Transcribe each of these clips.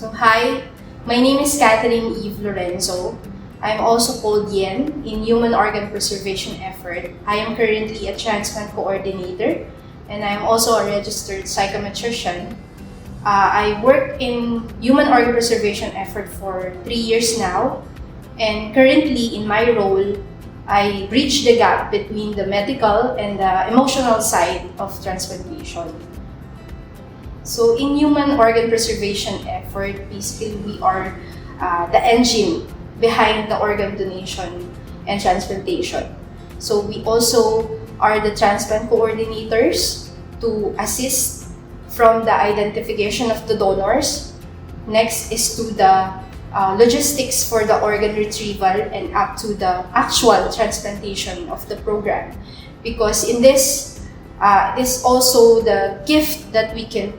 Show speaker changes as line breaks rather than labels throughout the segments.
So hi, my name is Catherine Eve Lorenzo. I'm also called Yen in Human Organ Preservation Effort. I am currently a transplant coordinator and I'm also a registered psychometrician. I work in Human Organ Preservation Effort for 3 years now, and currently in my role, I bridge the gap between the medical and the emotional side of transplantation. So in Human Organ Preservation Effort, basically we are the engine behind the organ donation and transplantation. So we also are the transplant coordinators to assist from the identification of the donors. Next is to the logistics for the organ retrieval and up to the actual transplantation of the program. Because in this is also the gift that we can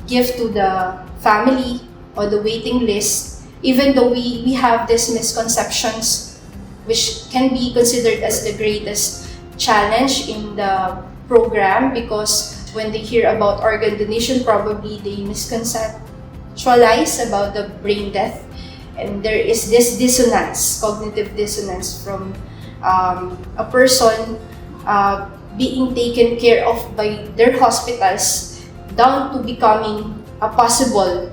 give to the family or the waiting list, even though we have these misconceptions which can be considered as the greatest challenge in the program, because when they hear about organ donation, probably they misconceptualize about the brain death, and there is this dissonance, cognitive dissonance from a person being taken care of by their hospitals down to becoming a possible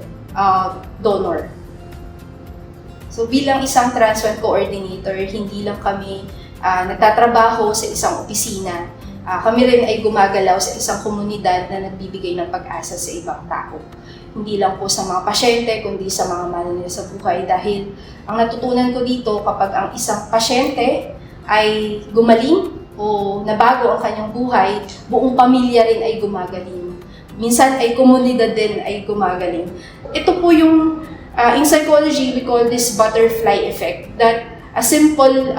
donor. So bilang isang transplant coordinator, hindi lang kami nagtatrabaho sa isang opisina. Kami rin ay gumagalaw sa isang komunidad na nagbibigay ng pag-asa sa ibang tao. Hindi lang po sa mga pasyente, kundi sa mga mahal nila sa buhay. Dahil ang natutunan ko dito, kapag ang isang pasyente ay gumaling o nabago ang kanyang buhay, buong pamilya rin ay gumagaling. Minsan ay komunidad din ay gumagaling. Ito po yung, in psychology, we call this butterfly effect. That a simple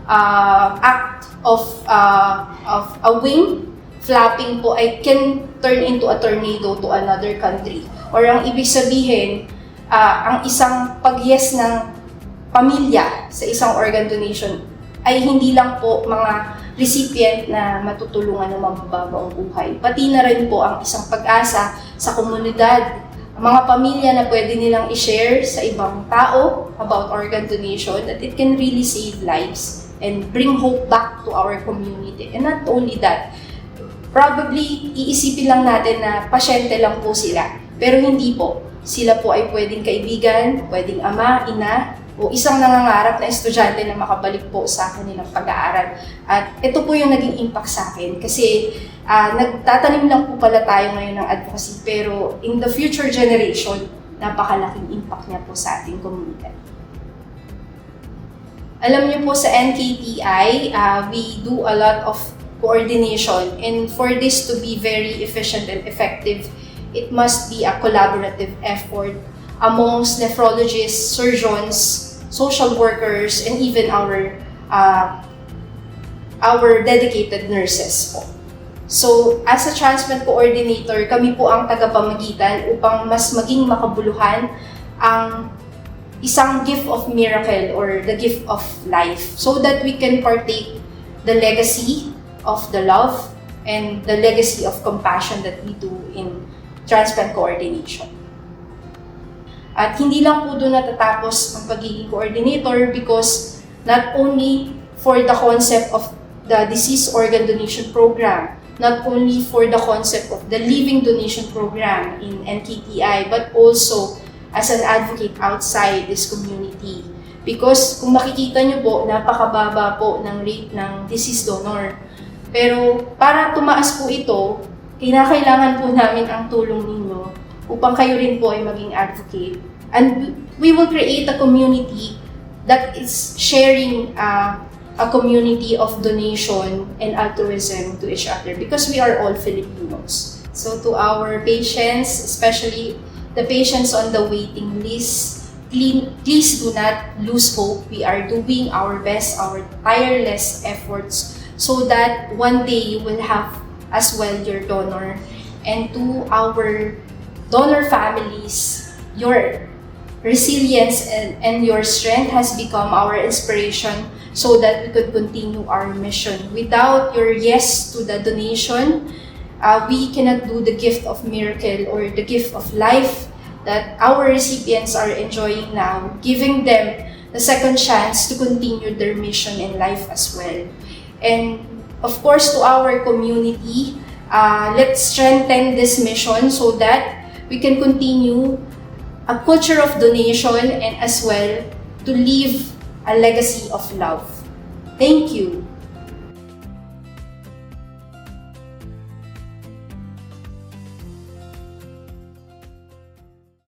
act of a wing flapping po ay can turn into a tornado to another country. Or ang ibig sabihin, ang isang pag-yes ng pamilya sa isang organ donation ay hindi lang po mga recipient na matutulungan ng mababago ang buhay. Pati na rin po ang isang pag-asa sa komunidad, mga pamilya na pwede nilang i-share sa ibang tao about organ donation, that it can really save lives and bring hope back to our community. And not only that, probably iisipin lang natin na pasyente lang po sila, pero hindi po. Sila po ay pwedeng kaibigan, pwedeng ama, ina, o isang nangangarap na estudyante na makabalik po sa kanilang pag-aaral. At ito po yung naging impact sa akin kasi nagtatanim lang po pala tayo ngayon ng advocacy, pero in the future generation, napakalaking impact niya po sa ating komunidad. Alam niyo po sa NKTI, we do a lot of coordination, and for this to be very efficient and effective, it must be a collaborative effort amongst nephrologists, surgeons, social workers, and even our dedicated nurses po. So, as a transplant coordinator, kami po ang tagapamagitan upang mas maging makabuluhan ang isang gift of miracle or the gift of life, so that we can partake the legacy of the love and the legacy of compassion that we do in transplant coordination. At hindi lang po doon natatapos ang pagiging coordinator, because not only for the concept of the disease organ donation program, not only for the concept of the living donation program in NKTI, but also as an advocate outside this community. Because kung makikita nyo po, napakababa po ng rate ng deceased donor. Pero para tumaas po ito, kinakailangan po namin ang tulong ninyo upang kayo rin po ay maging advocate. And we will create a community that is sharing a community of donation and altruism to each other, because we are all Filipinos. So to our patients, especially the patients on the waiting list, please do not lose hope. We are doing our best, our tireless efforts, so that one day you will have as well your donor. And to our donor families, your resilience and your strength has become our inspiration, so that we could continue our mission. Without your yes to the donation, we cannot do the gift of miracle or the gift of life that our recipients are enjoying now, giving them the second chance to continue their mission in life as well. And of course, to our community, let's strengthen this mission so that we can continue a culture of donation and as well to leave a legacy of love. Thank you.